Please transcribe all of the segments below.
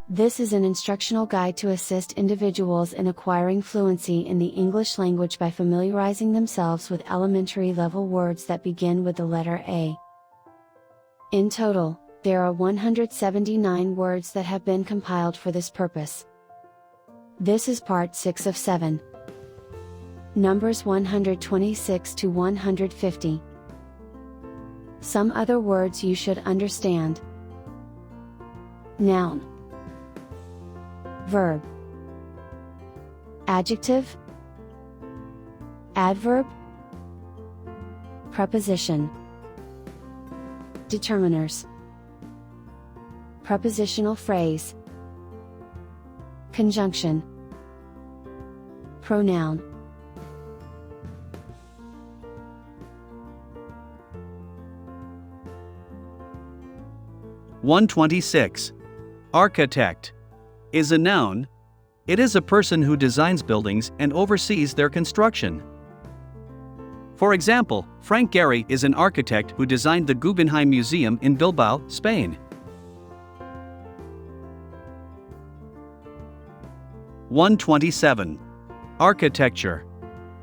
This is an instructional guide to assist individuals in acquiring fluency in the English language by familiarizing themselves with elementary level words that begin with the letter A. In total, there are 179 words that have been compiled for this purpose. This is part 6 of 7. Numbers 126 to 150. Some other words you should understand. Noun. Verb. Adjective. Adverb. Preposition. Determiners. Prepositional phrase. Conjunction. Pronoun. (126) Architect is a noun. It is a person who designs buildings and oversees their construction. For example, Frank Gehry is an architect who designed the Guggenheim Museum in Bilbao, Spain. 127. Architecture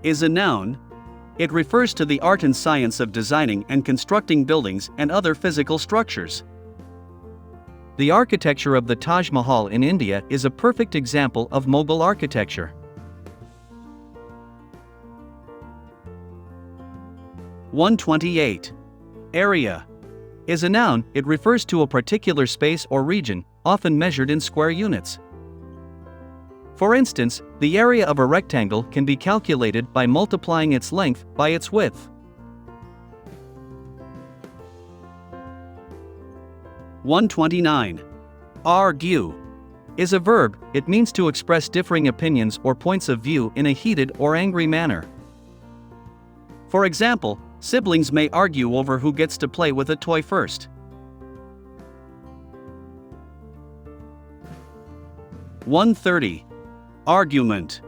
is a noun. It refers to the art and science of designing and constructing buildings and other physical structures. The architecture of the Taj Mahal in India is a perfect example of Mughal architecture. 128. Area is a noun. It refers to a particular space or region, often measured in square units. For instance, the area of a rectangle can be calculated by multiplying its length by its width. 129. Argue is a verb. It means to express differing opinions or points of view in a heated or angry manner. For example, siblings may argue over who gets to play with a toy first. 130. Argument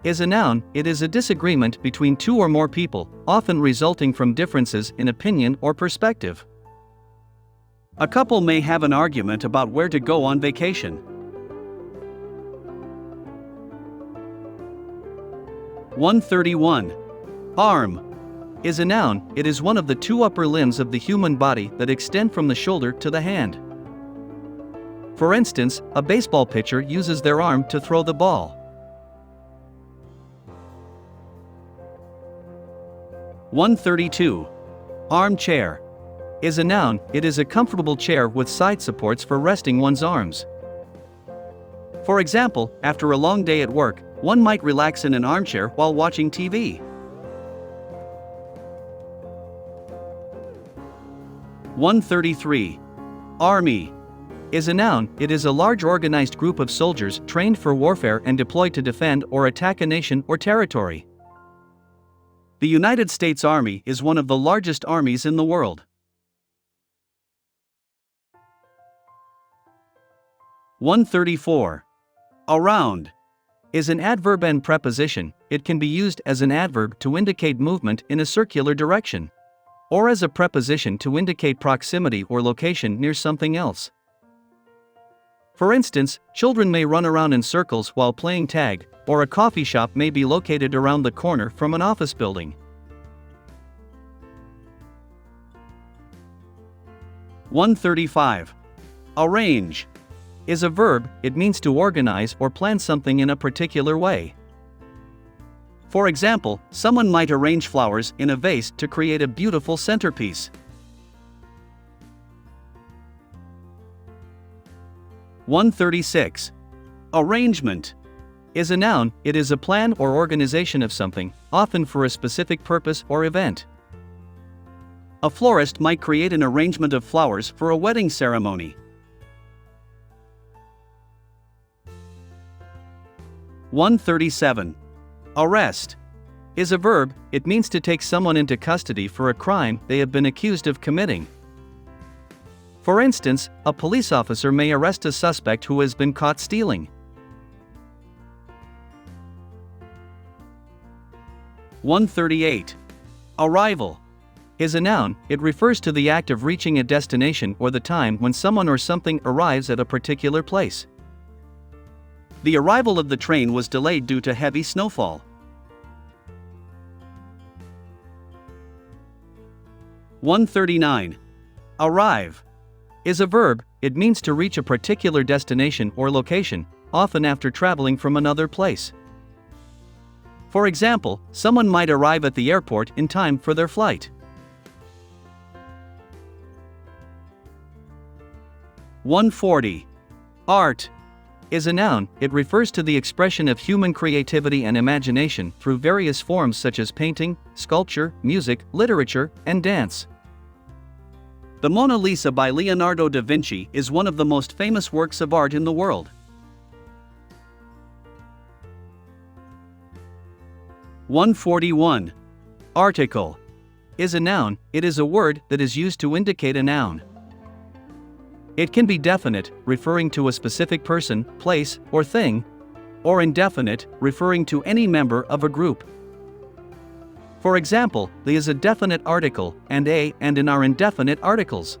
is a noun. It is a disagreement between two or more people, often resulting from differences in opinion or perspective. A couple may have an argument about where to go on vacation. 131. Arm is a noun. It is one of the two upper limbs of the human body that extend from the shoulder to the hand. For instance, a baseball pitcher uses their arm to throw the ball. 132. Armchair is a noun. It is a comfortable chair with side supports for resting one's arms. For example, after a long day at work, one might relax in an armchair while watching TV. 133. Army is a noun. It is a large organized group of soldiers trained for warfare and deployed to defend or attack a nation or territory. The United States Army is one of the largest armies in the world. 134. Around is an adverb and preposition. It can be used as an adverb to indicate movement in a circular direction, or as a preposition to indicate proximity or location near something else. For instance, children may run around in circles while playing tag, or a coffee shop may be located around the corner from an office building. 135. Arrange is a verb. It means to organize or plan something in a particular way. For example, someone might arrange flowers in a vase to create a beautiful centerpiece. 136. Arrangement is a noun. It is a plan or organization of something, often for a specific purpose or event. A florist might create an arrangement of flowers for a wedding ceremony. 137. Arrest is a verb. It means to take someone into custody for a crime they have been accused of committing. For instance, a police officer may arrest a suspect who has been caught stealing. 138. Arrival is a noun. It refers to the act of reaching a destination or the time when someone or something arrives at a particular place. The arrival of the train was delayed due to heavy snowfall. 139. Arrive is a verb. It means to reach a particular destination or location, often after traveling from another place. For example, someone might arrive at the airport in time for their flight. 140. Art is a noun. It refers to the expression of human creativity and imagination through various forms such as painting, sculpture, music, literature, and dance. The Mona Lisa by Leonardo da Vinci is one of the most famous works of art in the world. 141. Article is a noun. It is a word that is used to indicate a noun. It can be definite, referring to a specific person, place, or thing, or indefinite, referring to any member of a group. For example, the is a definite article, and a and an are indefinite articles.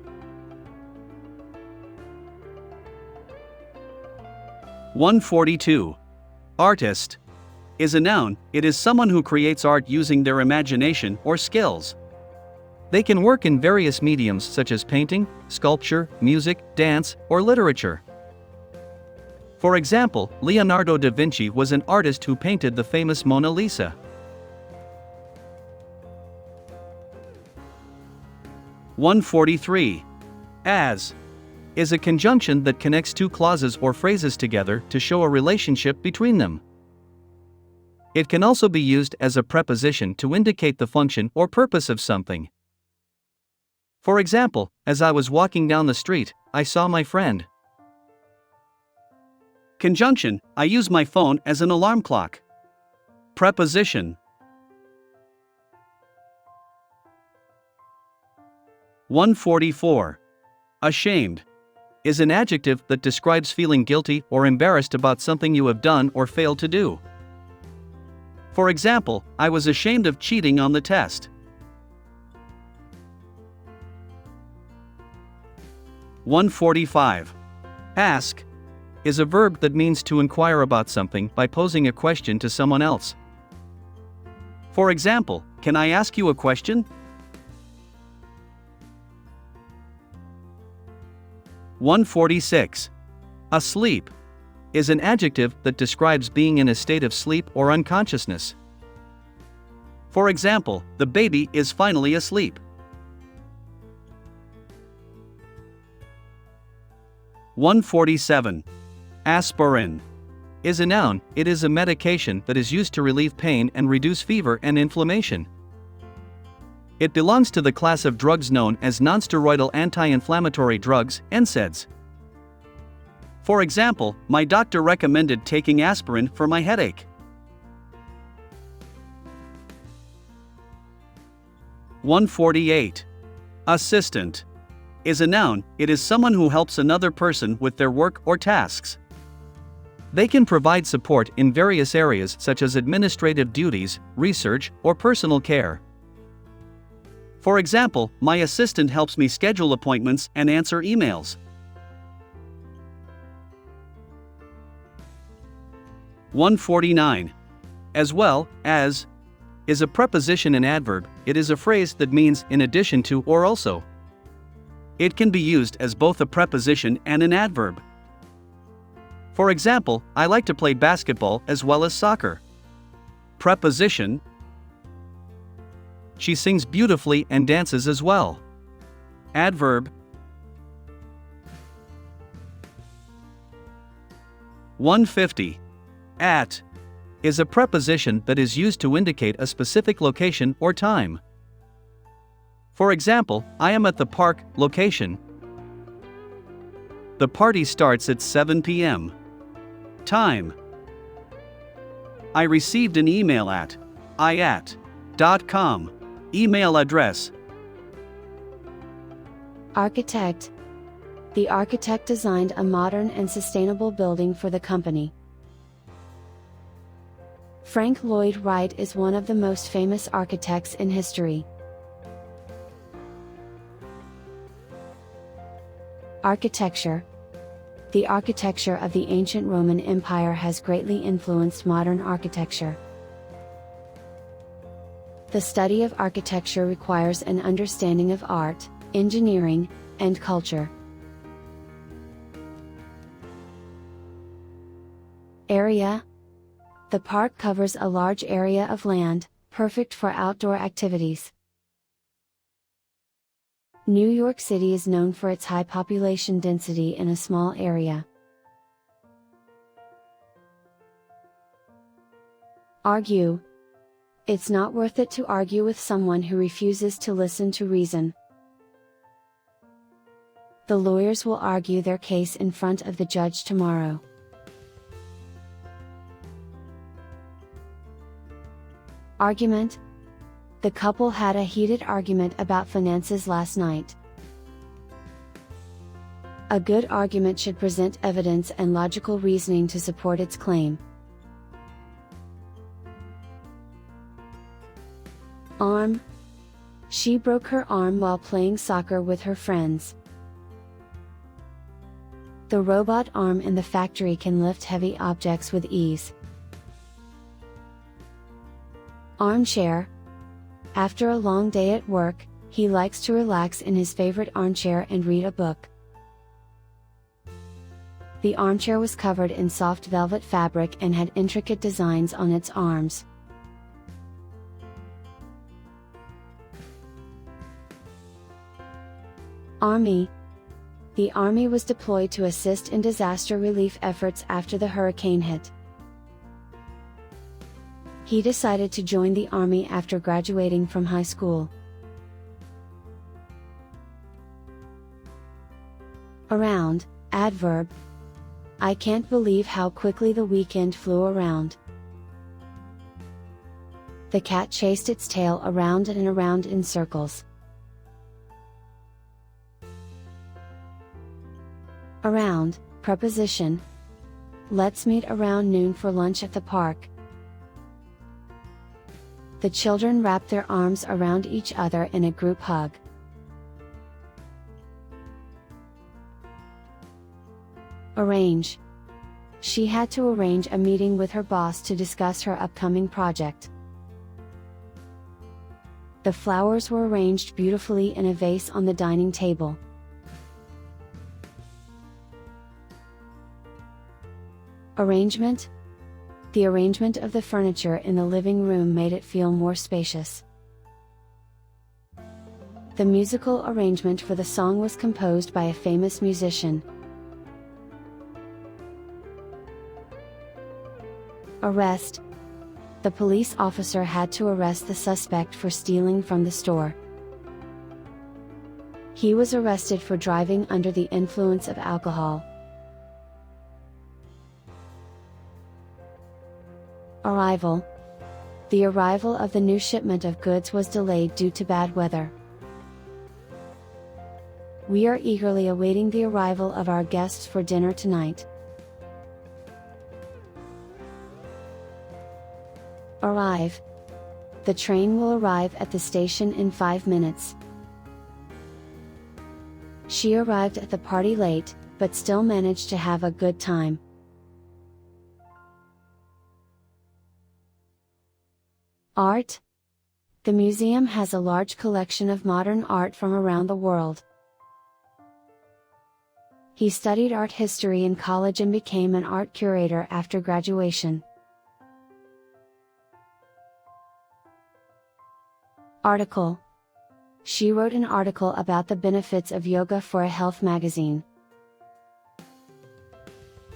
142. Artist is a noun. It is someone who creates art using their imagination or skills. They can work in various mediums such as painting, sculpture, music, dance, or literature. For example, Leonardo da Vinci was an artist who painted the famous Mona Lisa. 143. As is a conjunction that connects two clauses or phrases together to show a relationship between them. It can also be used as a preposition to indicate the function or purpose of something. For example, as I was walking down the street, I saw my friend. Conjunction: I use my phone as an alarm clock. Preposition. 144. Ashamed is an adjective that describes feeling guilty or embarrassed about something you have done or failed to do. For example, I was ashamed of cheating on the test. 145. Ask is a verb that means to inquire about something by posing a question to someone else. For example, can I ask you a question? 146. Asleep is an adjective that describes being in a state of sleep or unconsciousness. For example, the baby is finally asleep. 147. Aspirin is a noun. It is a medication that is used to relieve pain and reduce fever and inflammation. It belongs to the class of drugs known as nonsteroidal anti-inflammatory drugs, NSAIDs. For example, my doctor recommended taking aspirin for my headache. 148. Assistant is a noun. It is someone who helps another person with their work or tasks. They can provide support in various areas such as administrative duties, research, or personal care. For example, my assistant helps me schedule appointments and answer emails. 149. As well as is a preposition and adverb. It is a phrase that means in addition to or also. It can be used as both a preposition and an adverb. For example, I like to play basketball as well as soccer. Preposition: she sings beautifully and dances as well. Adverb: 150. At is a preposition that is used to indicate a specific location or time. For example, I am at the park location. The party starts at 7 p.m. Time: I received an email at iat.com. Email address. Architect. The architect designed a modern and sustainable building for the company. Frank Lloyd Wright is one of the most famous architects in history. Architecture. The architecture of the ancient Roman Empire has greatly influenced modern architecture. The study of architecture requires an understanding of art, engineering, and culture. Area. The park covers a large area of land, perfect for outdoor activities. New York City is known for its high population density in a small area. Argue. It's not worth it to argue with someone who refuses to listen to reason. The lawyers will argue their case in front of the judge tomorrow. Argument. The couple had a heated argument about finances last night. A good argument should present evidence and logical reasoning to support its claim. Arm. She broke her arm while playing soccer with her friends. The robot arm in the factory can lift heavy objects with ease. Armchair. After a long day at work, he likes to relax in his favorite armchair and read a book. The armchair was covered in soft velvet fabric and had intricate designs on its arms. Army. The Army was deployed to assist in disaster relief efforts after the hurricane hit. He decided to join the Army after graduating from high school. Around, adverb. I can't believe how quickly the weekend flew around. The cat chased its tail around and around in circles. Around, preposition. Let's meet around noon for lunch at the park. The children wrapped their arms around each other in a group hug. Arrange. She had to arrange a meeting with her boss to discuss her upcoming project. The flowers were arranged beautifully in a vase on the dining table. Arrangement. The arrangement of the furniture in the living room made it feel more spacious. The musical arrangement for the song was composed by a famous musician. Arrest. The police officer had to arrest the suspect for stealing from the store. He was arrested for driving under the influence of alcohol. Arrival. The arrival of the new shipment of goods was delayed due to bad weather. We are eagerly awaiting the arrival of our guests for dinner tonight. Arrive. The train will arrive at the station in 5 minutes. She arrived at the party late, but still managed to have a good time. Art. The museum has a large collection of modern art from around the world. He studied art history in college and became an art curator after graduation. Article. She wrote an article about the benefits of yoga for a health magazine.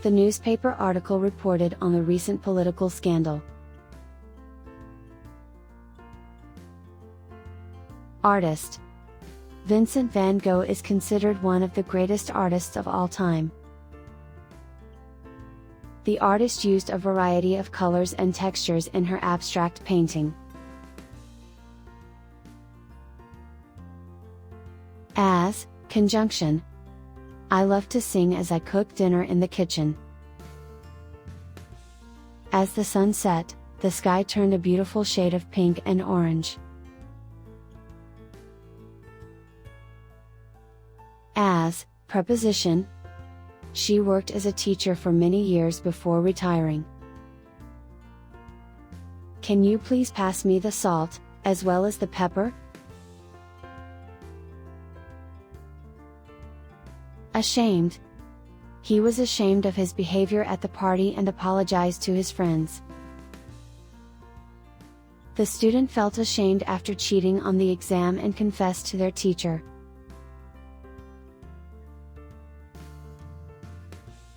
The newspaper article reported on the recent political scandal. Artist. Vincent van Gogh is considered one of the greatest artists of all time. The artist used a variety of colors and textures in her abstract painting. As, conjunction. I love to sing as I cook dinner in the kitchen. As the sun set, the sky turned a beautiful shade of pink and orange. As, preposition. She worked as a teacher for many years before retiring. Can you please pass me the salt, as well as the pepper? Ashamed. He was ashamed of his behavior at the party and apologized to his friends. The student felt ashamed after cheating on the exam and confessed to their teacher.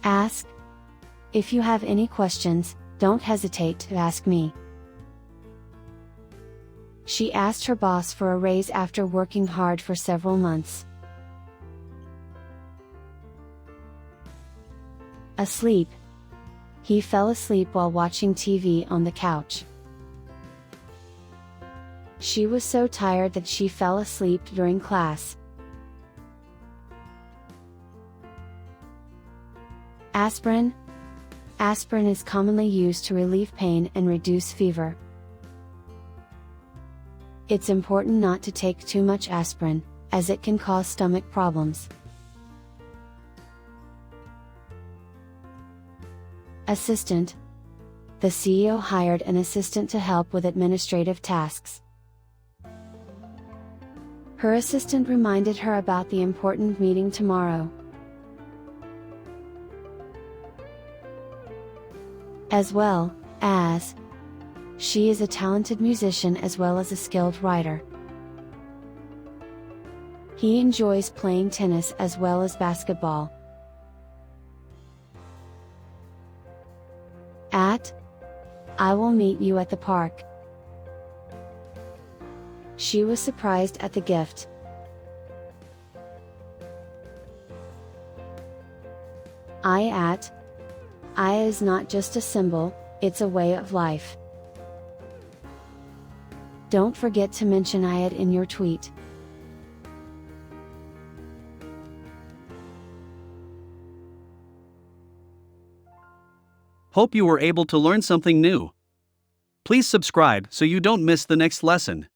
Ask. If you have any questions, don't hesitate to ask me. She asked her boss for a raise after working hard for several months. Asleep. He fell asleep while watching TV on the couch. She was so tired that she fell asleep during class. Aspirin. Aspirin is commonly used to relieve pain and reduce fever. It's important not to take too much aspirin, as it can cause stomach problems. Assistant. The CEO hired an assistant to help with administrative tasks. Her assistant reminded her about the important meeting tomorrow. As well as. She is a talented musician as well as a skilled writer. He enjoys playing tennis as well as basketball. At. I will meet you at the park. She was surprised at the gift. I is not just a symbol, it's a way of life. Don't forget to mention I in your tweet. Hope you were able to learn something new. Please subscribe so you don't miss the next lesson.